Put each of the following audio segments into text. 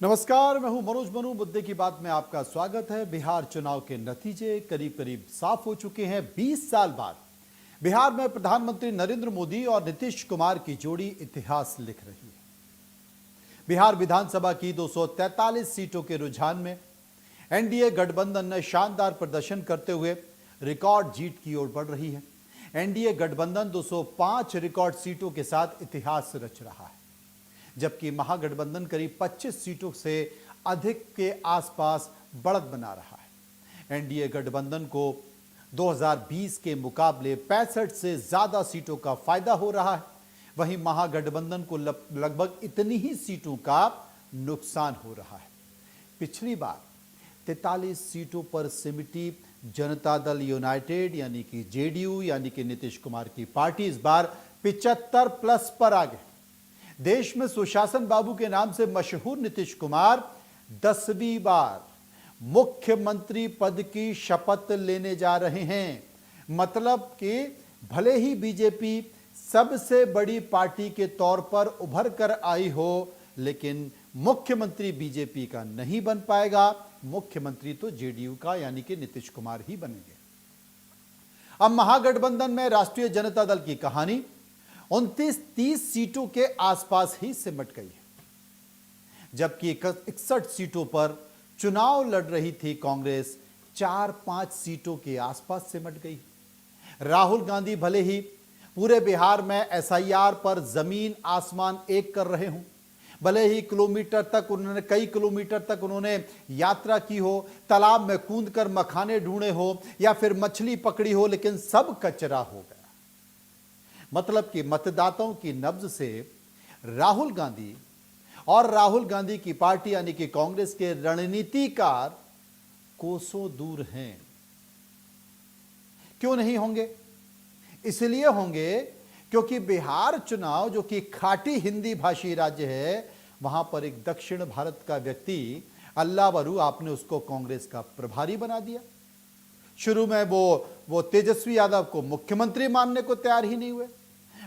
नमस्कार, मैं हूं मनोज मनु। मुद्दे की बात में आपका स्वागत है। बिहार चुनाव के नतीजे करीब करीब साफ हो चुके हैं। 20 साल बाद बिहार में प्रधानमंत्री नरेंद्र मोदी और नीतीश कुमार की जोड़ी इतिहास लिख रही है। बिहार विधानसभा की 243 सीटों के रुझान में एनडीए गठबंधन ने शानदार प्रदर्शन करते हुए रिकॉर्ड जीत की ओर बढ़ रही है। एनडीए गठबंधन 205 रिकॉर्ड सीटों के साथ इतिहास रच रहा है, जबकि महागठबंधन करीब 25 सीटों से अधिक के आसपास बढ़त बना रहा है। एनडीए गठबंधन को 2020 के मुकाबले 65 से ज्यादा सीटों का फायदा हो रहा है। वहीं महागठबंधन को लगभग इतनी ही सीटों का नुकसान हो रहा है। पिछली बार 43 सीटों पर सिमटी जनता दल यूनाइटेड यानी कि जेडीयू यानी कि नीतीश कुमार की पार्टी इस बार 75 प्लस पर आ गए। देश में सुशासन बाबू के नाम से मशहूर नीतीश कुमार 10वीं बार मुख्यमंत्री पद की शपथ लेने जा रहे हैं। मतलब कि भले ही बीजेपी सबसे बड़ी पार्टी के तौर पर उभर कर आई हो, लेकिन मुख्यमंत्री बीजेपी का नहीं बन पाएगा। मुख्यमंत्री तो जेडीयू का यानी कि नीतीश कुमार ही बनेंगे। अब महागठबंधन में राष्ट्रीय जनता दल की कहानी 29-30 सीटों के आसपास ही सिमट गई है, जबकि 61 सीटों पर चुनाव लड़ रही थी कांग्रेस 4-5 सीटों के आसपास सिमट गई। राहुल गांधी भले ही पूरे बिहार में एसआईआर पर जमीन आसमान एक कर रहे हों, भले ही कई किलोमीटर तक उन्होंने यात्रा की हो, तालाब में कूदकर मखाने ढूंढे हो या फिर मछली पकड़ी हो, लेकिन सब कचरा हो गया। मतलब कि मतदाताओं की नब्ज से राहुल गांधी और राहुल गांधी की पार्टी यानी कि कांग्रेस के रणनीतिकार कोसों दूर हैं। क्यों नहीं होंगे? इसलिए होंगे क्योंकि बिहार चुनाव, जो कि खाटी हिंदी भाषी राज्य है, वहां पर एक दक्षिण भारत का व्यक्ति अल्लाह बरू आपने उसको कांग्रेस का प्रभारी बना दिया। शुरू में वो तेजस्वी यादव को मुख्यमंत्री मानने को तैयार ही नहीं हुए।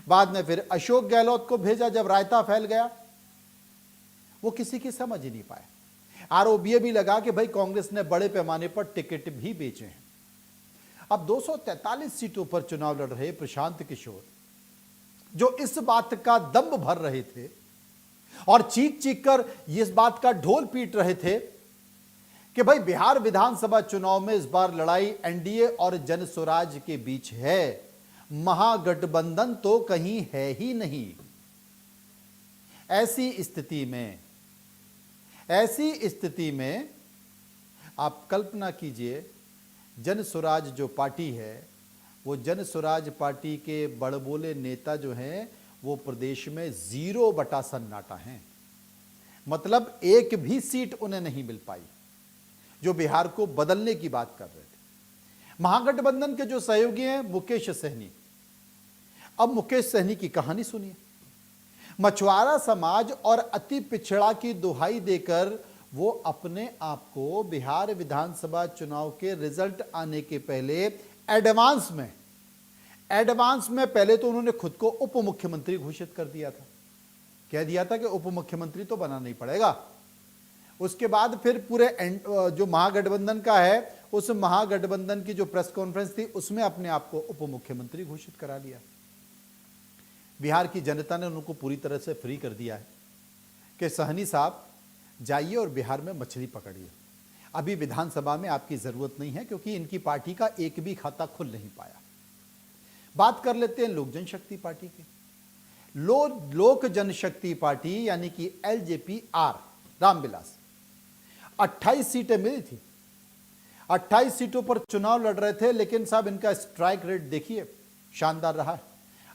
बाद में फिर अशोक गहलोत को भेजा। जब रायता फैल गया, वो किसी की समझ ही नहीं पाए। आरोप यह भी लगा कि भाई कांग्रेस ने बड़े पैमाने पर टिकट भी बेचे हैं। अब 243 सीटों पर चुनाव लड़ रहे प्रशांत किशोर, जो इस बात का दम भर रहे थे और चीख चीख कर इस बात का ढोल पीट रहे थे कि भाई बिहार विधानसभा चुनाव में इस बार लड़ाई एनडीए और जनसुराज के बीच है, महागठबंधन तो कहीं है ही नहीं। ऐसी स्थिति में आप कल्पना कीजिए, जनसुराज जो पार्टी है, वो जनसुराज पार्टी के बड़बोले नेता जो हैं, वो प्रदेश में 0 बटा सन्नाटा हैं। मतलब एक भी सीट उन्हें नहीं मिल पाई, जो बिहार को बदलने की बात कर रहे थे। महागठबंधन के जो सहयोगी हैं मुकेश सहनी, अब मुकेश सहनी की कहानी सुनिए। मछुआरा समाज और अति पिछड़ा की दुहाई देकर वो अपने आप को बिहार विधानसभा चुनाव के रिजल्ट आने के पहले एडवांस में पहले तो उन्होंने खुद को उप मुख्यमंत्री घोषित कर दिया था। कह दिया था कि उप मुख्यमंत्री तो बनाना ही पड़ेगा। उसके बाद फिर पूरे जो महागठबंधन का है, उस महागठबंधन की जो प्रेस कॉन्फ्रेंस थी, उसमें अपने आप को उप मुख्यमंत्री घोषित करा लिया। बिहार की जनता ने उनको पूरी तरह से फ्री कर दिया है कि सहनी साहब जाइए और बिहार में मछली पकड़िए। अभी विधानसभा में आपकी जरूरत नहीं है, क्योंकि इनकी पार्टी का एक भी खाता खुल नहीं पाया। बात कर लेते हैं लोक जनशक्ति पार्टी की। लोक जनशक्ति पार्टी यानी कि एलजेपी आर रामविलास 28 सीटें मिली थी। 28 सीटों पर चुनाव लड़ रहे थे, लेकिन साहब इनका स्ट्राइक रेट देखिए, शानदार रहा है।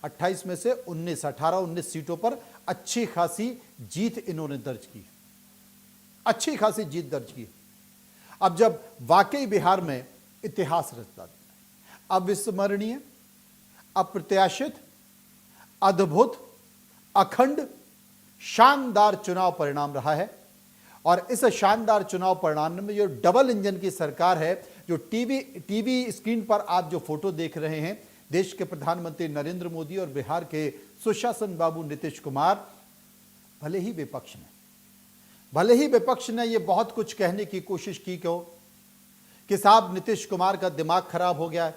28 में से 19 सीटों पर अच्छी खासी जीत इन्होंने दर्ज की, अच्छी खासी जीत दर्ज की। अब जब वाकई बिहार में इतिहास रचता, अविस्मरणीय, अप्रत्याशित, अद्भुत, अखंड, शानदार चुनाव परिणाम रहा है। और इस शानदार चुनाव परिणाम में जो डबल इंजन की सरकार है, जो टीवी स्क्रीन पर आप जो फोटो देख रहे हैं, देश के प्रधानमंत्री नरेंद्र मोदी और बिहार के सुशासन बाबू नीतीश कुमार, भले ही विपक्ष में, भले ही विपक्ष ने यह बहुत कुछ कहने की कोशिश की कि साहब नीतीश कुमार का दिमाग खराब हो गया है,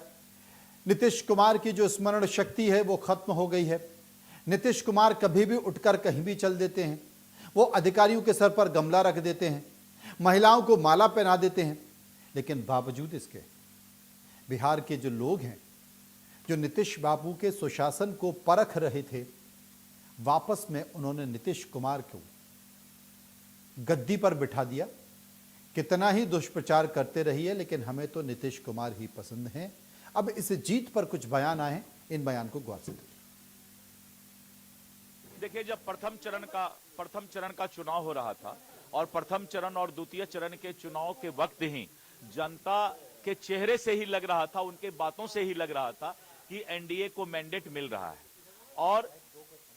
नीतीश कुमार की जो स्मरण शक्ति है वो खत्म हो गई है, नीतीश कुमार कभी भी उठकर कहीं भी चल देते हैं, वो अधिकारियों के सर पर गमला रख देते हैं, महिलाओं को माला पहना देते हैं। लेकिन बावजूद इसके बिहार के जो लोग हैं, जो नीतीश बाबू के सुशासन को परख रहे थे, वापस में उन्होंने नीतीश कुमार को गद्दी पर बिठा दिया। कितना ही दुष्प्रचार करते रहिए, लेकिन हमें तो नीतीश कुमार ही पसंद हैं। अब इस जीत पर कुछ बयान आए हैं, इन बयान को गौर से देखिए, जब प्रथम चरण का चुनाव हो रहा था और प्रथम चरण और द्वितीय चरण के चुनाव के वक्त ही जनता के चेहरे से ही लग रहा था, उनके बातों से ही लग रहा था कि एनडीए को मैंडेट मिल रहा है और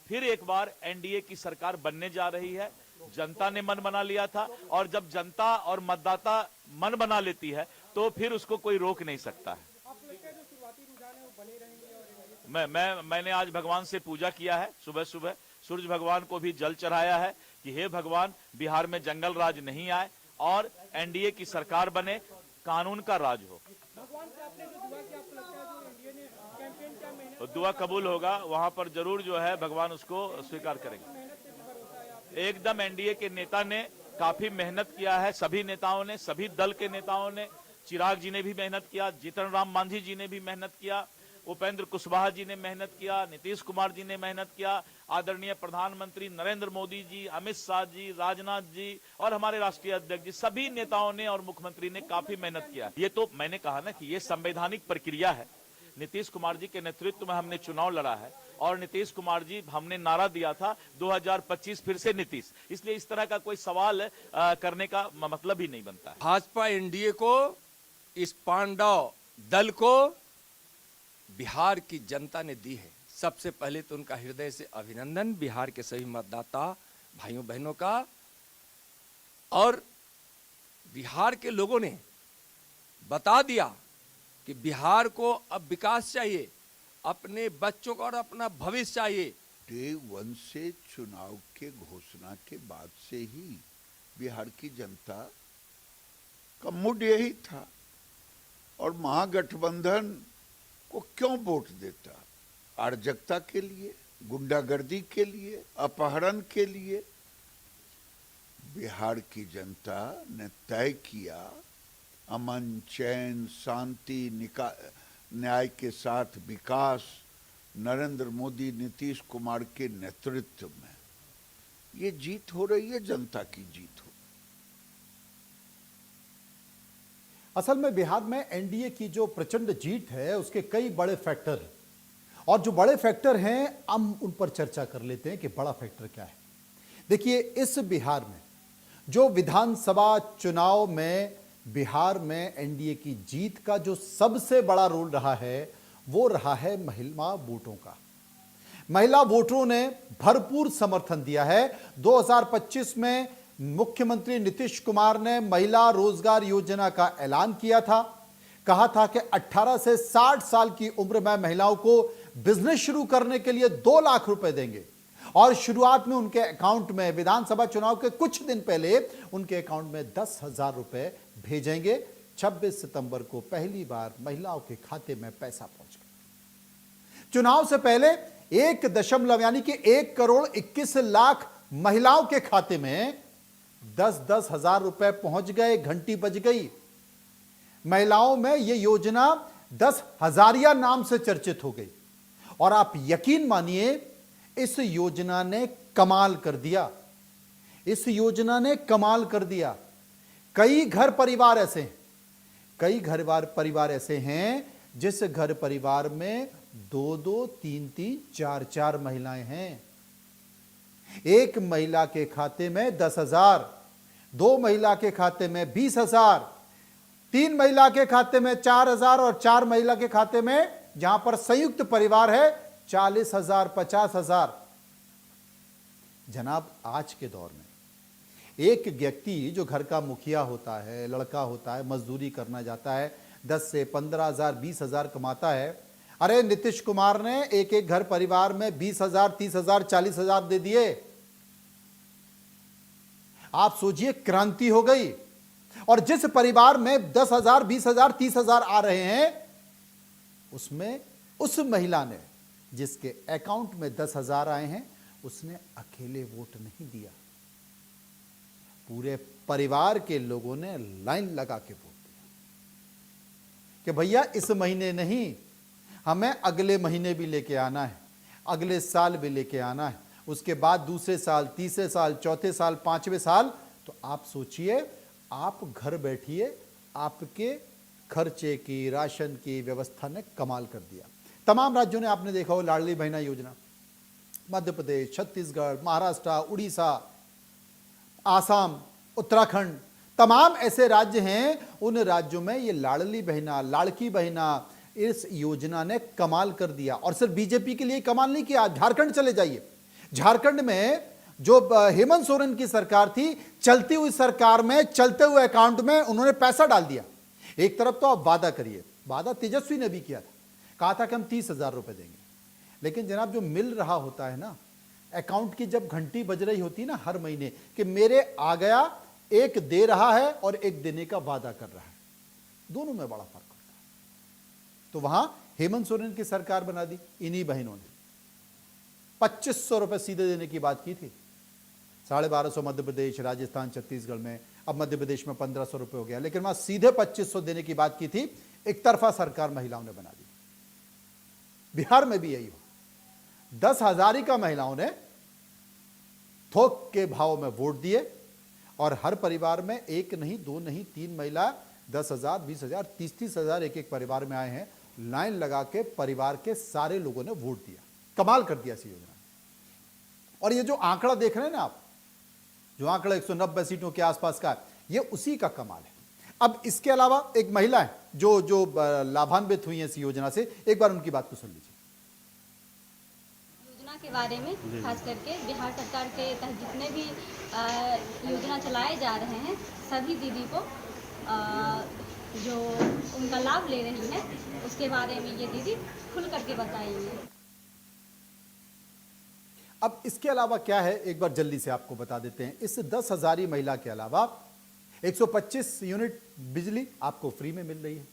फिर एक बार एनडीए की सरकार बनने जा रही है। जनता ने मन बना लिया था और जब जनता और मतदाता मन बना लेती है तो फिर उसको कोई रोक नहीं सकता है। मैंने आज भगवान से पूजा किया है, सुबह सुबह सूर्य भगवान को भी जल चढ़ाया है कि हे भगवान, बिहार में जंगल राज नहीं आए और एनडीए की सरकार बने, कानून का राज हो। भगवान से आपने जो दुआ किया, आपको लगता है जो एनडीए ने कैंपेन किया, मेहनत दुआ कबूल होगा, वहां पर जरूर जो है भगवान उसको स्वीकार करेंगे। एकदम एनडीए के नेता ने काफी मेहनत किया है, सभी नेताओं ने, सभी दल के नेताओं ने, चिराग जी ने भी मेहनत किया, जीतन राम मांझी जी ने भी मेहनत किया, उपेंद्र कुशवाहा जी ने मेहनत किया, नीतीश कुमार जी ने मेहनत किया, आदरणीय प्रधानमंत्री नरेंद्र मोदी जी, अमित शाह जी, राजनाथ जी और हमारे राष्ट्रीय अध्यक्ष जी, सभी नेताओं ने और मुख्यमंत्री ने काफी मेहनत किया। ये तो मैंने कहा ना कि ये संवैधानिक प्रक्रिया है। नीतीश कुमार जी के नेतृत्व में हमने चुनाव लड़ा है और नीतीश कुमार जी, हमने नारा दिया था 2025 फिर से नीतीश, इसलिए इस तरह का कोई सवाल करने का मतलब ही नहीं बनता है। भाजपा एनडीए को, इस पांडव दल को बिहार की जनता ने दी है। सबसे पहले तो उनका हृदय से अभिनंदन बिहार के सभी मतदाता भाइयों बहनों का। और बिहार के लोगों ने बता दिया कि बिहार को अब विकास चाहिए, अपने बच्चों का और अपना भविष्य चाहिए। डे वन से चुनाव के घोषणा के बाद से ही बिहार की जनता का मूड यही था और महागठबंधन को क्यों वोट देता? अराजकता के लिए, गुंडागर्दी के लिए, अपहरण के लिए। बिहार की जनता ने तय किया अमन, चैन, शांति, न्याय के साथ विकास नरेंद्र मोदी, नीतीश कुमार के नेतृत्व में। ये जीत हो रही है, जनता की जीत हो। असल में बिहार में एनडीए की जो प्रचंड जीत है उसके कई बड़े फैक्टर हैं और जो बड़े फैक्टर हैं हम उन पर चर्चा कर लेते हैं कि बड़ा फैक्टर क्या है। देखिए, इस बिहार में जो विधानसभा चुनाव में बिहार में एनडीए की जीत का जो सबसे बड़ा रोल रहा है वो रहा है महिला वोटों का। महिला वोटरों ने भरपूर समर्थन दिया है। 2025 में मुख्यमंत्री नीतीश कुमार ने महिला रोजगार योजना का ऐलान किया था। कहा था कि 18 से 60 साल की उम्र में महिलाओं को बिजनेस शुरू करने के लिए 2 लाख रुपए देंगे और शुरुआत में उनके अकाउंट में, विधानसभा चुनाव के कुछ दिन पहले उनके अकाउंट में 10,000 रुपए भेजेंगे। 26 सितंबर को पहली बार महिलाओं के खाते में पैसा पहुंच गया। चुनाव से पहले 1 करोड़ 21 लाख महिलाओं के खाते में 10-10 हजार रुपए पहुंच गए, घंटी बज गई। महिलाओं में यह योजना 10 हजारिया नाम से चर्चित हो गई और आप यकीन मानिए इस योजना ने कमाल कर दिया। इस योजना ने कमाल कर दिया। कई घर परिवार ऐसे हैं जिस घर परिवार में 2-2, 3-3, 4-4 महिलाएं हैं। एक महिला के खाते में 10,000, 2 महिला के खाते में 20,000, 3 महिला के खाते में 4,000 और 4 महिला के खाते में, जहां पर संयुक्त परिवार है, 40,000, 50,000। जनाब, आज के दौर में एक व्यक्ति जो घर का मुखिया होता है, लड़का होता है, मजदूरी करना जाता है, 10 से 15,000, 20,000 कमाता है। अरे नीतीश कुमार ने एक घर परिवार में 20,000, 30,000, 40,000 दे दिए। आप सोचिए, क्रांति हो गई। और जिस परिवार में 10,000, 20,000, 30,000 आ रहे हैं, उसमें उस महिला ने, जिसके अकाउंट में 10,000 आए हैं, उसने अकेले वोट नहीं दिया, पूरे परिवार के लोगों ने लाइन लगा के वोट दिया कि भैया इस महीने नहीं, हमें अगले महीने भी लेके आना है, अगले साल भी लेके आना है, उसके बाद दूसरे साल, तीसरे साल, चौथे साल, पांचवें साल। तो आप सोचिए, आप घर बैठिए, आपके खर्चे की, राशन की व्यवस्था ने कमाल कर दिया। तमाम राज्यों ने, आपने देखा हो, लाडली बहना योजना, मध्य प्रदेश, छत्तीसगढ़, महाराष्ट्र, उड़ीसा, आसाम, उत्तराखंड, तमाम ऐसे राज्य हैं, उन राज्यों में ये लाडली बहना, लाड़की बहना, इस योजना ने कमाल कर दिया। और सिर्फ बीजेपी के लिए कमाल नहीं किया, झारखंड चले जाइए, झारखंड में जो हेमंत सोरेन की सरकार थी, चलती हुई सरकार में, चलते हुए अकाउंट में उन्होंने पैसा डाल दिया। एक तरफ तो आप वादा करिए, वादा तेजस्वी ने भी किया था, कहा था कि हम 30,000 रुपए देंगे, लेकिन जनाब जो मिल रहा होता है ना, अकाउंट की जब घंटी बज रही होती है ना हर महीने कि मेरे आ गया, एक दे रहा है और एक देने का वादा कर रहा है, दोनों में बड़ा फर्क होता है। तो वहां हेमंत सोरेन की सरकार बना दी इन्हीं बहनों ने। 2,500 रुपए सीधे देने की बात की थी, 1,250 मध्य प्रदेश, राजस्थान, छत्तीसगढ़ में, अब मध्य प्रदेश में 1,500 रुपए हो गया, लेकिन वहां सीधे 2,500 देने की बात की थी। एक तरफा सरकार महिलाओं ने बना दी। बिहार में भी यही हो, 10,000 का महिलाओं ने थोक के भाव में वोट दिए और हर परिवार में एक नहीं, दो नहीं, 3 महिला 10,000, 20,000, 30,000 एक एक परिवार में आए हैं, लाइन लगा के परिवार के सारे लोगों ने वोट दिया। कमाल कर दिया इस योजना। और ये जो आंकड़ा देख रहे हैं ना आप, जो आंकड़ा 190 सीटों के आसपास का है, ये उसी का कमाल है। अब इसके अलावा एक महिला है जो लाभान्वित हुई है इस योजना से, एक बार उनकी बात को सुन लीजिए। योजना के बारे में खास करके बिहार सरकार के तहत जितने भी योजना चलाए जा रहे हैं, सभी दीदी को जो उनका लाभ ले रही है, उसके बारे में ये दीदी खुल करके बताएंगे। अब इसके अलावा क्या है, एक बार जल्दी से आपको बता देते हैं। इस 10,000 महिला के अलावा 125 यूनिट बिजली आपको फ्री में मिल रही है।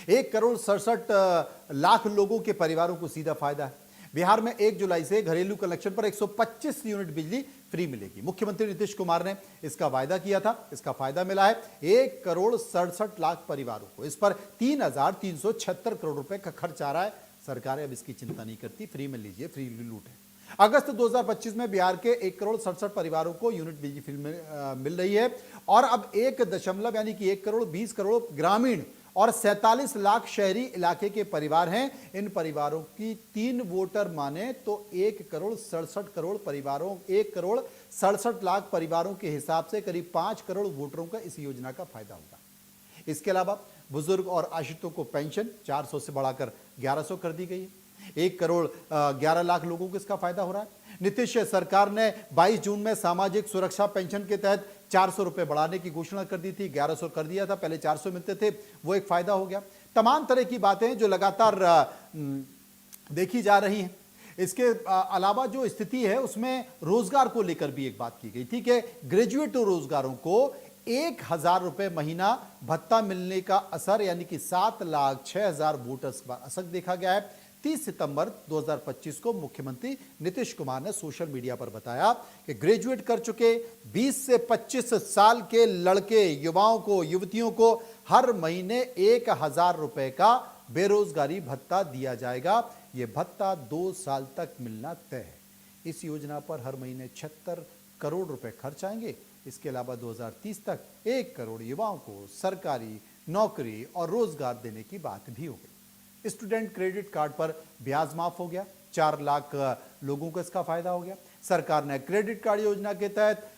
1,67,00,000 लोगों के परिवारों को सीधा फायदा है। बिहार में 1 जुलाई से घरेलू कनेक्शन पर 125 यूनिट बिजली फ्री मिलेगी। मुख्यमंत्री नीतीश कुमार ने इसका वायदा किया था, इसका फायदा मिला है 1,67,00,000 परिवारों को। इस पर 3,376 करोड़ रुपए का खर्च आ रहा है। सरकारें अब इसकी चिंता नहीं करती, फ्री में लीजिए, फ्री लूट है। अगस्त 2025 में बिहार के 1,67,00,000 परिवारों को यूनिट बिजली फ्री मिल रही है। और अब 1 यानी कि 1,20 करोड़ ग्रामीण और 47 लाख शहरी इलाके के परिवार हैं। इन परिवारों की 3 वोटर माने तो 1,67,00,000 परिवारों, 1,67,00,000 परिवारों के हिसाब से करीब 5 करोड़ वोटरों का इस योजना का फायदा होगा। इसके अलावा बुजुर्ग और आश्रितों को पेंशन 400 से बढ़ाकर 1,100 कर दी गई है। 1,11,00,000 लोगों को इसका फायदा हो रहा है। नीतीश सरकार ने 22 जून में सामाजिक सुरक्षा पेंशन के तहत 400 रुपए बढ़ाने की घोषणा कर दी थी, 1,100 कर दिया था, पहले 400 मिलते थे, वो एक फायदा हो गया। तमाम तरह की बातें जो लगातार देखी जा रही हैं। इसके अलावा जो स्थिति है उसमें रोजगार को लेकर भी एक बात की गई थी कि ग्रेजुएट रोजगारों को 1,000 रुपए महीना भत्ता मिलने का असर, यानी कि 7,06,000 वोटर्स पर असर देखा गया है। 30 सितंबर 2025 को मुख्यमंत्री नीतीश कुमार ने सोशल मीडिया पर बताया कि ग्रेजुएट कर चुके 20 से 25 साल के लड़के, युवाओं को, युवतियों को हर महीने 1,000 रुपए का बेरोजगारी भत्ता दिया जाएगा। यह भत्ता 2 साल तक मिलना तय है। इस योजना पर हर महीने 76 करोड़ रुपए खर्च आएंगे। इसके अलावा 2030 तक 1 करोड़ युवाओं को सरकारी नौकरी और रोजगार देने की बात भी हो गई। स्टूडेंट क्रेडिट कार्ड पर ब्याज माफ हो गया, 4 लाख लोगों को इसका फायदा हो गया। सरकार ने क्रेडिट कार्ड योजना के तहत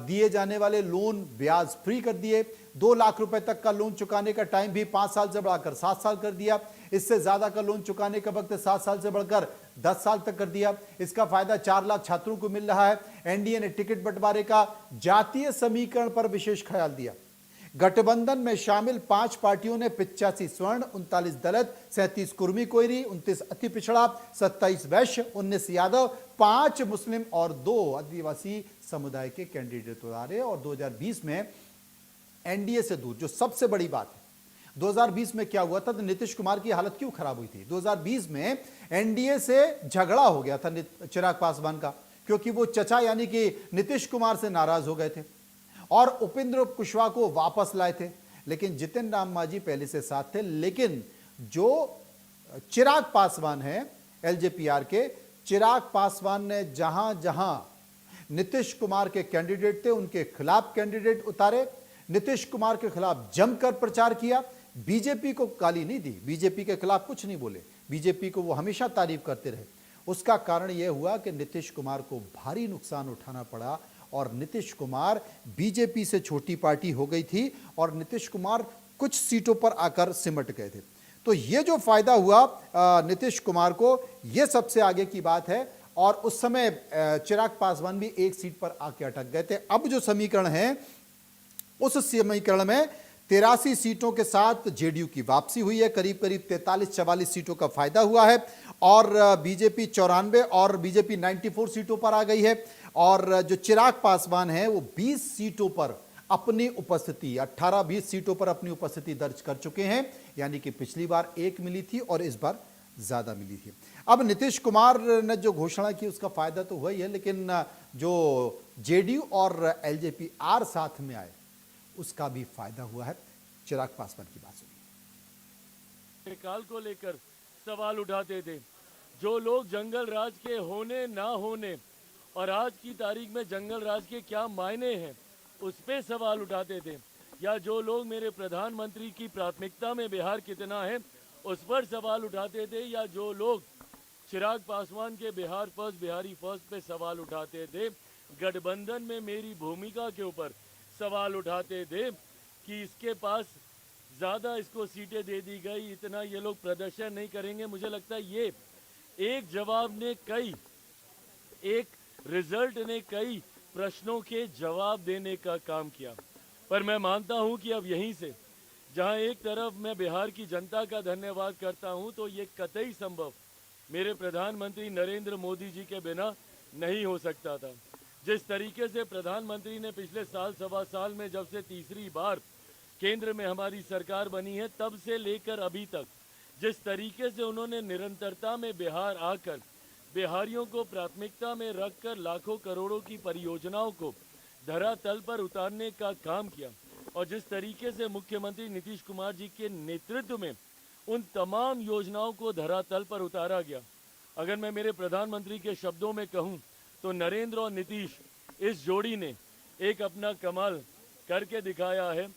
दिए जाने वाले लोन ब्याज फ्री कर दिए। 2 लाख रुपए तक का लोन चुकाने का टाइम भी 5 साल से बढ़ाकर 7 साल कर दिया। इससे ज्यादा का लोन चुकाने का वक्त 7 साल से बढ़कर 10 साल तक कर दिया। इसका फायदा 4 लाख छात्रों को मिल रहा है। एनडीए ने टिकट बंटवारे का जातीय समीकरण पर विशेष ख्याल दिया। गठबंधन में शामिल 5 पार्टियों ने 85 स्वर्ण, 39 दलित, 37 कुर्मी कोयरी, 29 अति पिछड़ा, 27 वैश्य, 19 यादव, 5 मुस्लिम और 2 आदिवासी समुदाय के कैंडिडेट उतारे। और 2020 में एनडीए से दूर, जो सबसे बड़ी बात है, 2020 में क्या हुआ था, तो नीतीश कुमार की हालत क्यों खराब हुई थी? 2020 में एनडीए से झगड़ा हो गया था चिराग पासवान का, क्योंकि वो चचा यानी कि नीतीश कुमार से नाराज हो गए थे और उपेंद्र कुशवाहा को वापस लाए थे। लेकिन जितिन राम मांझी पहले से साथ थे, लेकिन जो चिराग पासवान है एलजेपीआर के, चिराग पासवान ने जहां जहां नीतीश कुमार के कैंडिडेट थे उनके खिलाफ कैंडिडेट उतारे, नीतीश कुमार के खिलाफ जमकर प्रचार किया, बीजेपी को गाली नहीं दी, बीजेपी के खिलाफ कुछ नहीं बोले, बीजेपी को वो हमेशा तारीफ करते रहे। उसका कारण यह हुआ कि नीतीश कुमार को भारी नुकसान उठाना पड़ा और नीतीश कुमार बीजेपी से छोटी पार्टी हो गई थी और नीतीश कुमार कुछ सीटों पर आकर सिमट गए थे। तो ये जो फायदा हुआ नीतीश कुमार को, ये सबसे आगे की बात है। और उस समय चिराग पासवान भी एक सीट पर आके अटक गए थे। अब जो समीकरण है, उस समीकरण में 83 सीटों के साथ जेडीयू की वापसी हुई है, करीब करीब 43-44 सीटों का फायदा हुआ है और बीजेपी 94 और बीजेपी 94 सीटों पर आ गई है। और जो चिराग पासवान है वो 20 सीटों पर अपनी उपस्थिति, 18-20 सीटों पर अपनी उपस्थिति दर्ज कर चुके हैं, यानी कि पिछली बार 1 मिली थी और इस बार ज्यादा मिली थी। अब नीतीश कुमार ने जो घोषणा की उसका फायदा तो हुआ ही है, लेकिन जो जेडीयू और एलजेपीआर साथ में आए उसका भी फायदा हुआ है। चिराग पासवान की बात सुनिए। काल को लेकर सवाल उठाते थे, जो लोग जंगल राज के होने ना होने और आज की तारीख में जंगल राज के क्या मायने हैं उस पे सवाल उठाते थे, या जो लोग मेरे प्रधानमंत्री की प्राथमिकता में बिहार कितना है उस पर सवाल उठाते थे, या जो लोग चिराग पासवान के बिहार फर्स्ट, बिहारी फर्स्ट पे सवाल उठाते थे, गठबंधन में मेरी भूमिका के ऊपर सवाल उठाते थे कि इसके पास ज़्यादा इसको सीटें दे दी गई, इतना ये लोग प्रदर्शन नहीं करेंगे। मुझे लगता है ये एक जवाब ने कई, एक रिजल्ट ने कई प्रश्नों के जवाब देने का काम किया। पर मैं मानता हूं कि अब यहीं से, जहां एक तरफ मैं बिहार की जनता का धन्यवाद करता हूं, तो ये कतई संभव मेरे प्रधानमंत्री नरेंद्र मोदी जी के बिना नहीं हो सकता था। जिस तरीके से प्रधानमंत्री ने पिछले साल सवा साल में, जब से तीसरी बार केंद्र में हमारी सरकार बनी है, तब से लेकर अभी तक जिस तरीके से उन्होंने निरंतरता में बिहार आकर बिहारियों को प्राथमिकता में रखकर लाखों करोड़ों की परियोजनाओं को धरातल पर उतारने का काम किया, और जिस तरीके से मुख्यमंत्री नीतीश कुमार जी के नेतृत्व में उन तमाम योजनाओं को धरातल पर उतारा गया। अगर मैं मेरे प्रधानमंत्री के शब्दों में कहूं तो नरेंद्र और नीतीश, इस जोड़ी ने एक अपना कमाल करके दिखाया है।